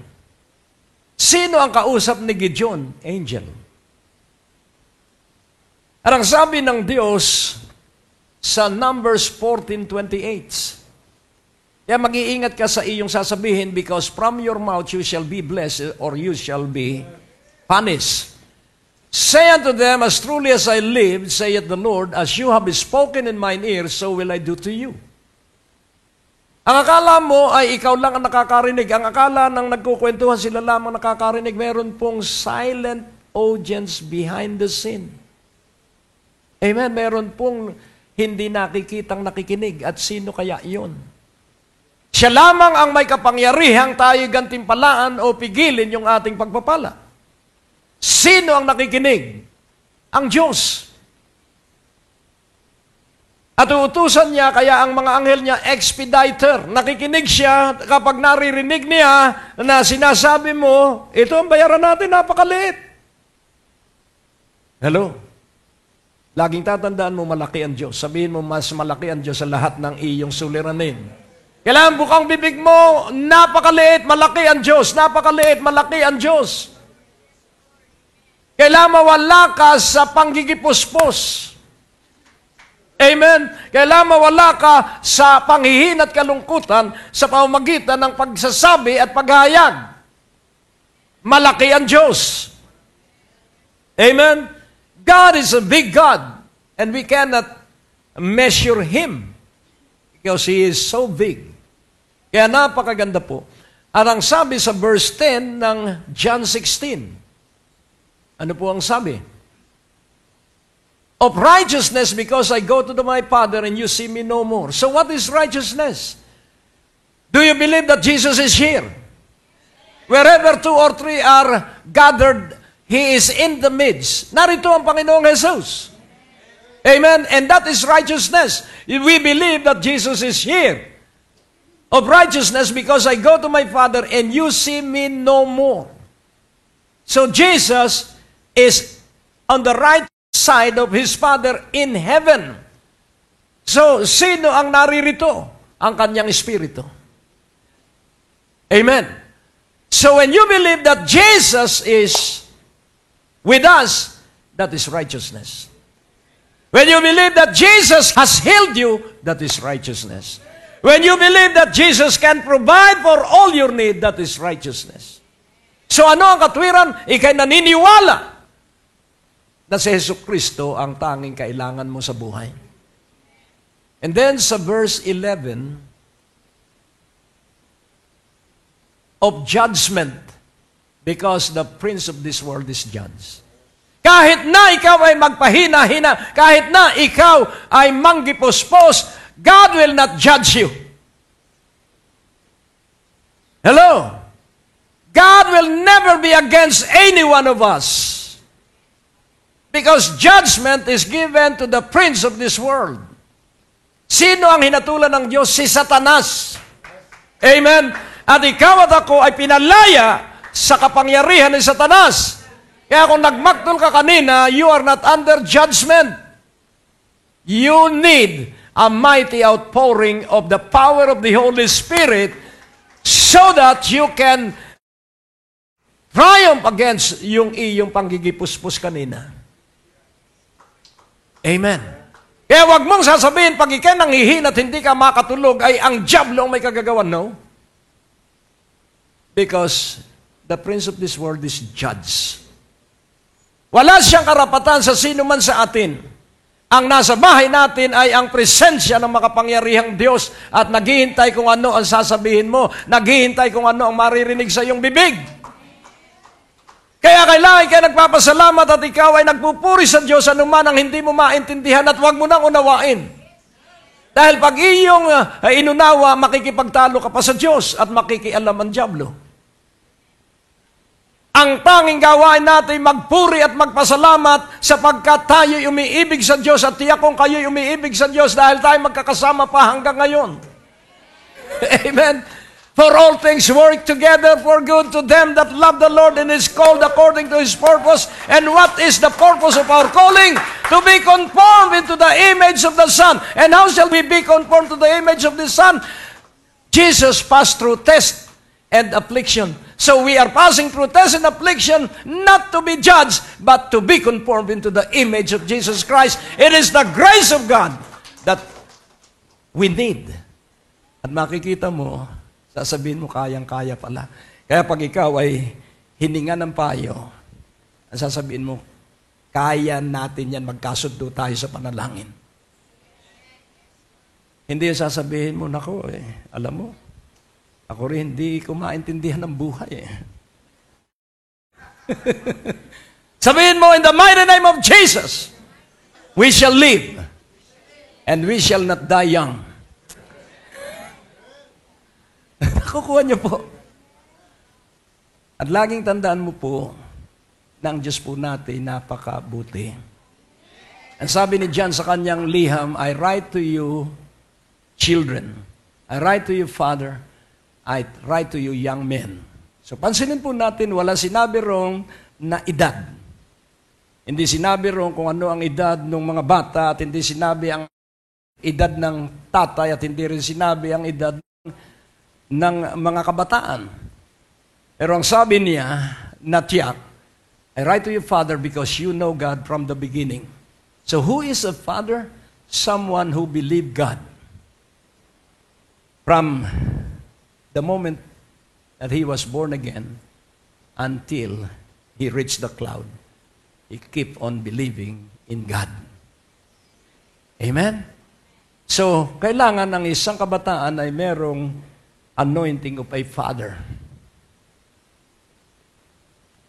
Sino ang kausap ni Gideon? Angel. At ang sabi ng Diyos sa Numbers 14:28, kaya mag-iingat ka sa iyong sasabihin, because from your mouth you shall be blessed or you shall be punished. Say unto them, as truly as I live, saith the Lord, as you have spoken in mine ears, so will I do to you. Ang akala mo ay ikaw lang ang nakakarinig. Ang akala ng nagkukwentuhan sila lamang nakakarinig. Meron pong silent audience behind the scene. Amen. Meron pong hindi nakikitang nakikinig. At sino kaya iyon? Siya lamang ang may kapangyarihang tayo gantimpalaan o pigilin yung ating pagpapala. Sino ang nakikinig? Ang Diyos. At uutusan niya, kaya ang mga anghel niya, expediter. Nakikinig siya kapag naririnig niya na sinasabi mo, ito ang bayaran natin, napakaliit. Hello? Laging tatandaan mo, malaki ang Diyos. Sabihin mo, mas malaki ang Diyos sa lahat ng iyong suliranin. Kailangan bukang bibig mo, napakaliit, malaki ang Diyos. Napakaliit, malaki ang Diyos. Kailangan mawala ka sa panggigipuspos. Amen? Kailangan mawala ka sa panghihin at kalungkutan sa pamamagitan ng pagsasabi at paghahayag. Malaki ang Diyos. Amen? God is a big God, and we cannot measure Him because He is so big. Kaya napakaganda po. At ang sabi sa verse 10 ng John 16, ano po ang sabi? Of righteousness, because I go to my Father and you see me no more. So what is righteousness? Do you believe that Jesus is here? Wherever 2 or 3 are gathered, He is in the midst. Narito ang Panginoong Jesus. Amen? And that is righteousness. We believe that Jesus is here. Of righteousness, because I go to my Father and you see me no more. So Jesus is on the right side of His Father in heaven. So, sino ang naririto? Ang kanyang Espiritu. Amen. So, when you believe that Jesus is with us, that is righteousness. When you believe that Jesus has healed you, that is righteousness. When you believe that Jesus can provide for all your need, that is righteousness. So, ano ang katwiran? Ika'y naniniwala na si Jesucristo ang tanging kailangan mo sa buhay. And then sa verse 11, of judgment, because the prince of this world is judged. Kahit na ikaw ay magpahina-hina, kahit na ikaw ay manggipospos, God will not judge you. Hello? God will never be against any one of us. Because judgment is given to the prince of this world. Sino ang hinatulan ng Diyos? Si Satanas. Amen? At ikaw at ako ay pinalaya sa kapangyarihan ni Satanas. Kaya kung nagmaktol ka kanina, you are not under judgment. You need a mighty outpouring of the power of the Holy Spirit so that you can triumph against yung iyong panggigipuspos kanina. Amen. Kaya wag mong sasabihin, pag ikay nanghihin at hindi ka makatulog, ay ang diablo ang may kagagawan. No. Because the prince of this world is judge. Wala siyang karapatan sa sino man sa atin. Ang nasa bahay natin ay ang presensya ng makapangyarihang Diyos at naghihintay kung ano ang sasabihin mo. Naghihintay kung ano ang maririnig sa iyong bibig. Kaya kailangan kayo nagpapasalamat at ikaw ay nagpupuri sa Diyos anuman ang hindi mo maintindihan at huwag mo nang unawain. Dahil pag iyong inunawa, makikipagtalo ka pa sa Diyos at makikialam ang diablo. Ang tanging gawain natin magpuri at magpasalamat sapagkat tayo'y umiibig sa Diyos at tiyak kung kayo'y umiibig sa Diyos dahil tayo magkakasama pa hanggang ngayon. Amen. For all things work together for good to them that love the Lord and is called according to His purpose. And what is the purpose of our calling? To be conformed into the image of the Son. And how shall we be conformed to the image of the Son? Jesus passed through test and affliction. So we are passing through test and affliction not to be judged, but to be conformed into the image of Jesus Christ. It is the grace of God that we need. At makikita mo, sasabihin mo, kayang-kaya pala. Kaya pag ikaw ay hininga ng payo, ang sasabihin mo, kaya natin yan, magkasundo tayo sa panalangin. Hindi yung sasabihin mo, nako, alam mo, ako rin hindi ko maintindihan ng buhay. Sabihin mo, in the mighty name of Jesus, we shall live And we shall not die young. Nakukuha niyo po. At laging tandaan mo po na ang Diyos po natin napakabuti. Ang sabi ni John sa kanyang liham, I write to you, children. I write to you, father. I write to you, young men. So pansinin po natin, wala sinabi rong na edad. Hindi sinabi rong kung ano ang edad ng mga bata at hindi sinabi ang edad ng tatay at hindi rin sinabi ang edad ng mga kabataan. Pero ang sabi niya, not yet. I write to you, Father, because you know God from the beginning. So who is a father? Someone who believed God. From the moment that he was born again until he reached the cloud, he kept on believing in God. Amen? So, kailangan ng isang kabataan ay merong anointing of a father.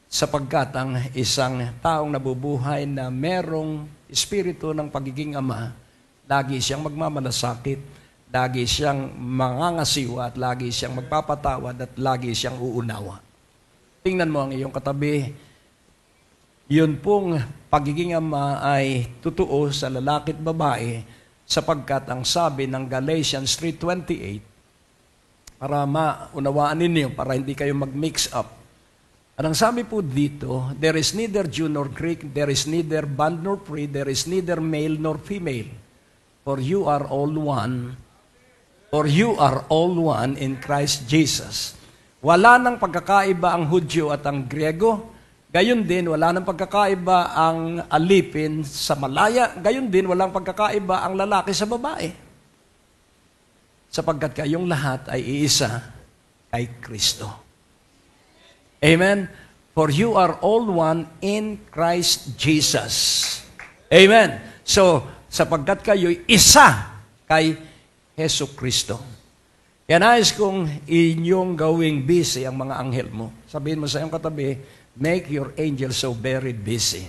Sapagkat ang isang taong nabubuhay na merong espiritu ng pagiging ama, lagi siyang magmamalasakit, lagi siyang mangangasiwa, at lagi siyang magpapatawad, at lagi siyang uunawa. Tingnan mo ang iyong katabi. Yun pong pagiging ama ay totoo sa lalaki at babae, sapagkat ang sabi ng Galatians 3:28, para maunawaan ninyo, para hindi kayo mag-mix up. At ang sabi po dito, there is neither Jew nor Greek, there is neither bond nor free, there is neither male nor female, for you are all one, in Christ Jesus. Wala nang pagkakaiba ang Hudyo at ang Griego, gayon din wala nang pagkakaiba ang alipin sa Malaya, gayon din walang pagkakaiba ang lalaki sa babae. Sapagkat kayong lahat ay iisa kay Kristo. Amen? For you are all one in Christ Jesus. Amen? So, sapagkat kayo'y isa kay Hesus Kristo. Kaya nais kong inyong gawing busy ang mga anghel mo. Sabihin mo sa iyong katabi, make your angels so very busy.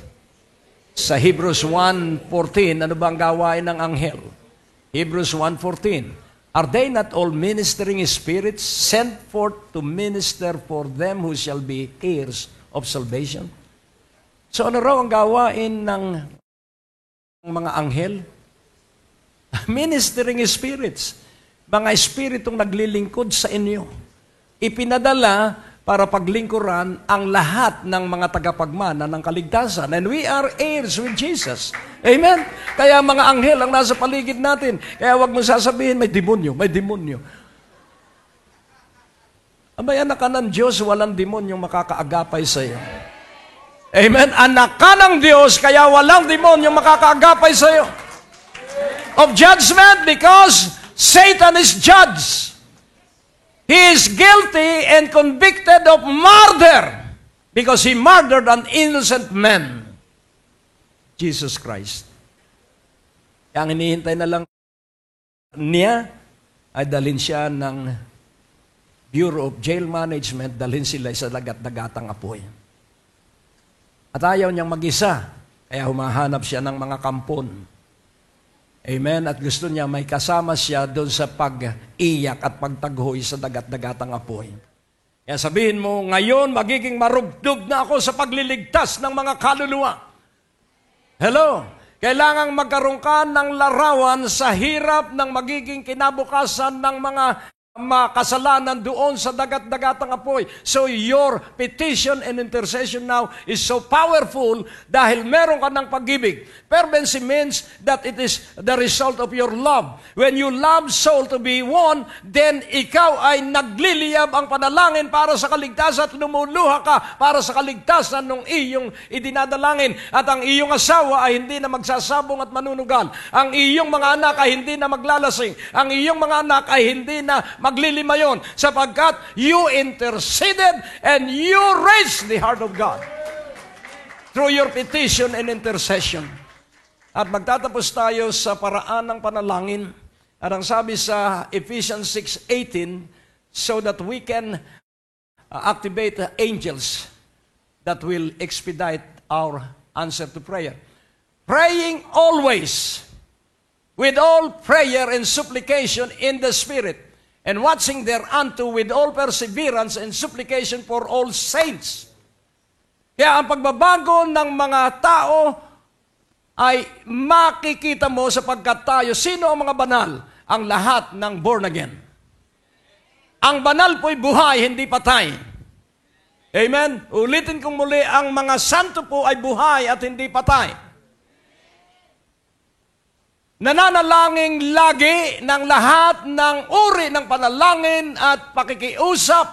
Sa Hebrews 1:14, ano ba ang gawain ng anghel? Hebrews 1:14, are they not all ministering spirits sent forth to minister for them who shall be heirs of salvation? So ano raw ang gawain ng mga anghel? Ministering spirits. Mga espiritong naglilingkod sa inyo. Ipinadala para paglingkuran ang lahat ng mga tagapagmana ng kaligtasan. And we are heirs with Jesus. Amen? Kaya mga anghel ang nasa paligid natin. Kaya wag mo sasabihin, may demonyo, may demonyo. Abay, anak ka ng Diyos, walang demonyong makakaagapay sa iyo. Amen? Anak ka ng Diyos, kaya walang demonyong makakaagapay sa iyo. Of judgment, because Satan is judged. He is guilty and convicted of murder because he murdered an innocent man, Jesus Christ. Ang hinihintay na lang niya ay dalhin siya ng Bureau of Jail Management, dalhin sila sa dagat-dagatang apoy. At ayaw niyang mag-isa, kaya humahanap siya ng mga kampon. Amen. At gusto niya may kasama siya doon sa pag-iyak at pagtaghoy sa dagat-dagatang apoy. Kaya sabihin mo, ngayon magiging marubdob na ako sa pagliligtas ng mga kaluluwa. Hello? Kailangang magkaroon ka ng larawan sa hirap ng magiging kinabukasan ng mga makasalanan doon sa dagat-dagatang apoy. So your petition and intercession now is so powerful dahil meron ka ng pag-ibig. Fervency means that it is the result of your love. When you love soul to be one, then ikaw ay nagliliyab ang panalangin para sa kaligtasan at lumuluha ka para sa kaligtasan ng iyong idinadalangin. At ang iyong asawa ay hindi na magsasabong at manunugal. Ang iyong mga anak ay hindi na maglalasing. Ang iyong mga anak ay hindi na maglilimayon sapagkat you interceded and you raised the heart of God through your petition and intercession. At magtatapos tayo sa paraan ng panalangin. At ang sabi sa Ephesians 6:18, so that we can activate the angels that will expedite our answer to prayer. Praying always with all prayer and supplication in the Spirit, and watching thereunto with all perseverance and supplication for all saints. Kaya ang pagbabago ng mga tao ay makikita mo sapagkat tayo, sino ang mga banal? Ang lahat ng born again. Ang banal po'y buhay, hindi patay. Amen? Ulitin kong muli, ang mga santo po ay buhay at hindi patay. Nananalangin lagi ng lahat ng uri ng panalangin at pakikiusap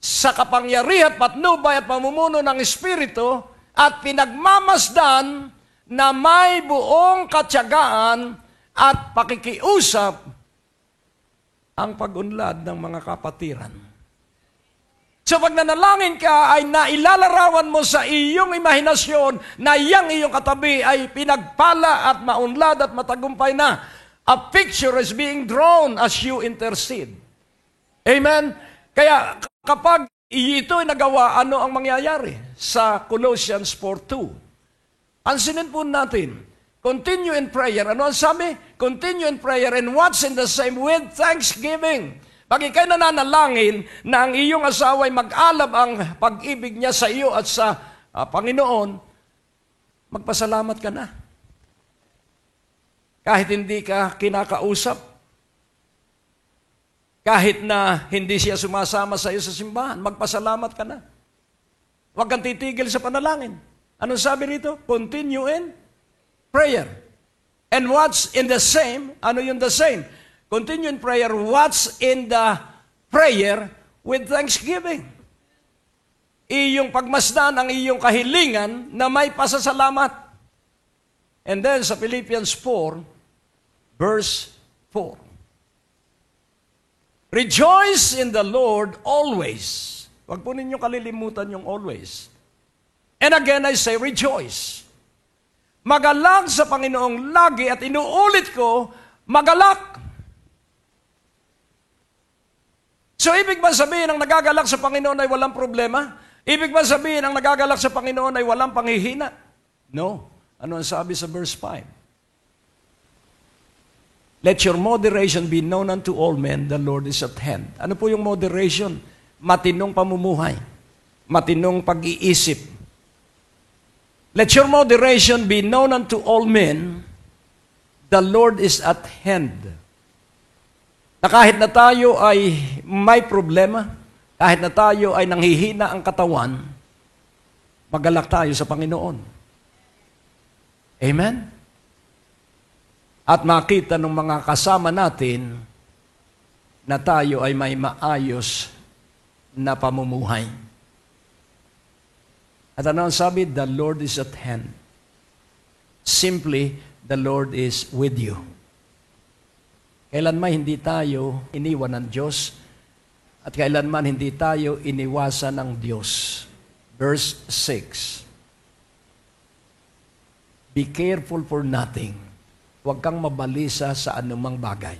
sa kapangyarihan, patnubay at pamumuno ng Espiritu at pinagmamasdan na may buong katyagaan at pakikiusap ang pag-unlad ng mga kapatiran. So pag nanalangin ka ay nailalarawan mo sa iyong imahinasyon na iyang iyong katabi ay pinagpala at maunlad at matagumpay na. A picture is being drawn as you intercede. Amen? Kaya kapag ito ay nagawa, ano ang mangyayari? Sa Colossians 4:2. Pansinin po natin, continue in prayer. Ano ang sabi? Continue in prayer and watch in the same with thanksgiving. Pag ikay nananalangin na ang iyong asawa ay mag-alab ang pag-ibig niya sa iyo at sa Panginoon, magpasalamat ka na. Kahit hindi ka kinakausap, kahit na hindi siya sumasama sa iyo sa simbahan, magpasalamat ka na. Huwag kang titigil sa panalangin. Anong sabi rito? Continue in prayer. And what's in the same? Ano yung the same? Continue in prayer. What's in the prayer with thanksgiving? Iyong pagmasdan ang iyong kahilingan na may pasasalamat. And then sa Philippians 4, verse 4. Rejoice in the Lord always. Huwag po ninyo kalilimutan yung always. And again I say, rejoice. Magalak sa Panginoong lagi at inuulit ko, magalak. So, ibig ba sabihin ang nagagalak sa Panginoon ay walang problema? Ibig ba sabihin ang nagagalak sa Panginoon ay walang panghihina? No. Ano ang sabi sa verse 5? Let your moderation be known unto all men, the Lord is at hand. Ano po yung moderation? Matinong pamumuhay. Matinong pag-iisip. Let your moderation be known unto all men, the Lord is at hand. Na kahit na tayo ay may problema, kahit na tayo ay nanghihina ang katawan, magalak tayo sa Panginoon. Amen? At makita ng mga kasama natin na tayo ay may maayos na pamumuhay. At ano ang sabi? The Lord is at hand. Simply, the Lord is with you. Kailanman hindi tayo iniwan ng Diyos at kailanman hindi tayo iniwasan ng Diyos. Verse 6. Be careful for nothing. Huwag kang mabalisa sa anumang bagay.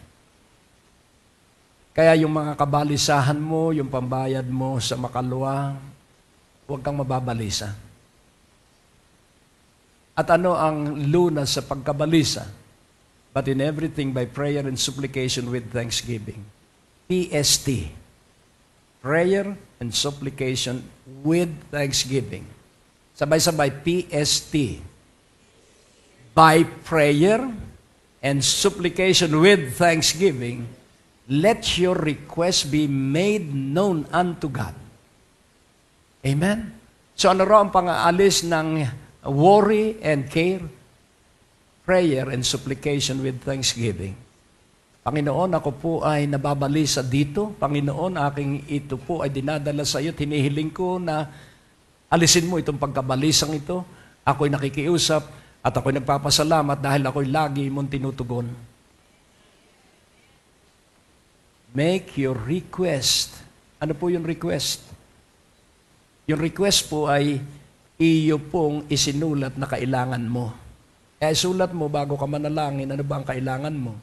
Kaya yung mga kabalisahan mo, yung pambayad mo sa makalwa, huwag kang mababalisa. At ano ang lunas sa pagkabalisa? But in everything by prayer and supplication with thanksgiving. PST. Prayer and supplication with thanksgiving. Sabay-sabay, PST. By prayer and supplication with thanksgiving, let your request be made known unto God. Amen? So ano raw ang pang-aalis ng worry and care? Prayer and supplication with thanksgiving. Panginoon, ako po ay nababalisa dito. Panginoon, aking ito po ay dinadala sa iyo. Hinihiling ko na alisin mo itong pagkabalisang ito. Ako'y nakikiusap at ako'y nagpapasalamat dahil ako'y lagi mong tinutugon. Make your request. Ano po yung request? Yung request po ay iyo pong isinulat na kailangan mo. Kaya sulat mo bago ka manalangin, ano ba ang kailangan mo?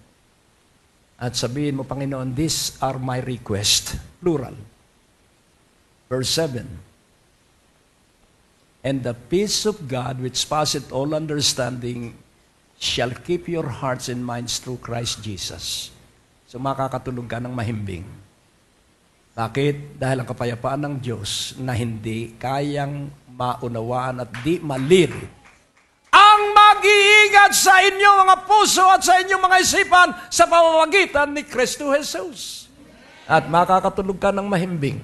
At sabihin mo, Panginoon, these are my request. Plural. Verse 7. And the peace of God, which passeth all understanding, shall keep your hearts and minds through Christ Jesus. So makakatulog ka ng mahimbing. Bakit? Dahil ang kapayapaan ng Diyos na hindi kayang maunawaan at di maliri ang mag-iingat sa inyong mga puso at sa inyong mga isipan sa pamamagitan ni Kristo Jesus. At makakatulog ka ng mahimbing.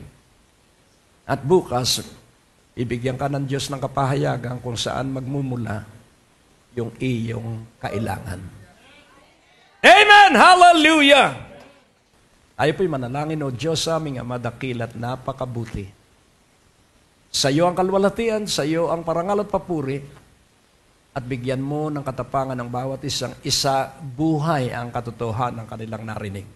At bukas, ibigyan ka ng Diyos ng kapahayagan kung saan magmumula yung iyong kailangan. Amen! Hallelujah! Tayo po'y manalangin, O Diyos, aming Ama, dakil at napakabuti. Sa iyo ang kalwalhatian, sa iyo ang parangal at papuri, at bigyan mo ng katapangan ng bawat isang isa, buhay ang katotohanan ng kanilang narinig.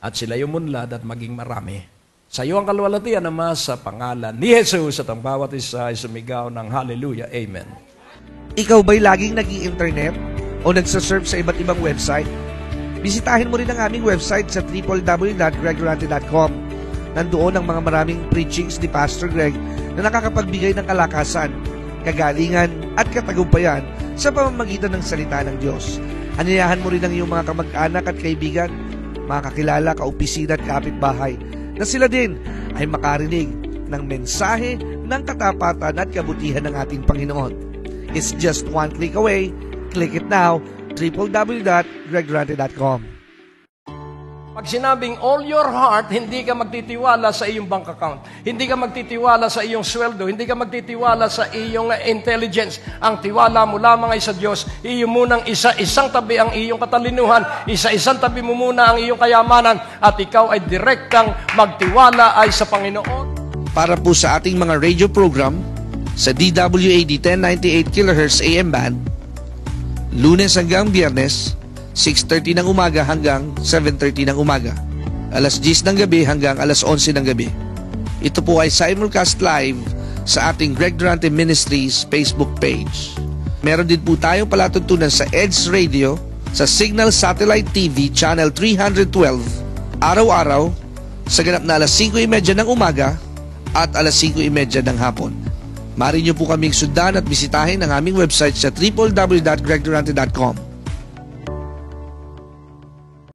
At sila umunlad at maging marami. Sa iyo ang kalwalhatian, Ama, sa pangalan ni Jesus, at ang bawat isa ay sumigaw ng hallelujah. Amen. Ikaw ba'y laging nag-i-internet o nagsasurf sa iba't ibang website? Bisitahin mo rin ang aming website sa www.greggorante.com. Nandoon ang mga maraming preachings ni Pastor Greg na nakakapagbigay ng kalakasan, kagalingan at katagumpayan sa pamamagitan ng salita ng Diyos. Aniyahan mo rin ang iyong mga kamag-anak at kaibigan, mga kakilala, kaopisina at kapitbahay na sila din ay makarinig ng mensahe ng katapatan at kabutihan ng ating Panginoon. It's just one click away. Click it now, www.greggorante.com. Pag sinabing all your heart, hindi ka magtitiwala sa iyong bank account. Hindi ka magtitiwala sa iyong sweldo. Hindi ka magtitiwala sa iyong intelligence. Ang tiwala mo lamang ay sa Diyos. Iyo munang isa-isang tabi ang iyong katalinuhan. Isa-isang tabi mo muna ang iyong kayamanan. At ikaw ay direktang magtiwala ay sa Panginoon. Para po sa ating mga radio program sa DWAD 1098 kHz AM band, Lunes hanggang Biyernes, 6:30 ng umaga hanggang 7:30 ng umaga. Alas 10 ng gabi hanggang alas 11 ng gabi. Ito po ay simulcast live sa ating Greg Durante Ministries Facebook page. Meron din po tayong palatuntunan sa EDS Radio, sa Signal Satellite TV Channel 312, araw-araw, sa ganap na alas 5:30 ng umaga at alas 5:30 ng hapon. Maaari niyo po kaming sundan at bisitahin ang aming website sa www.greggorante.com.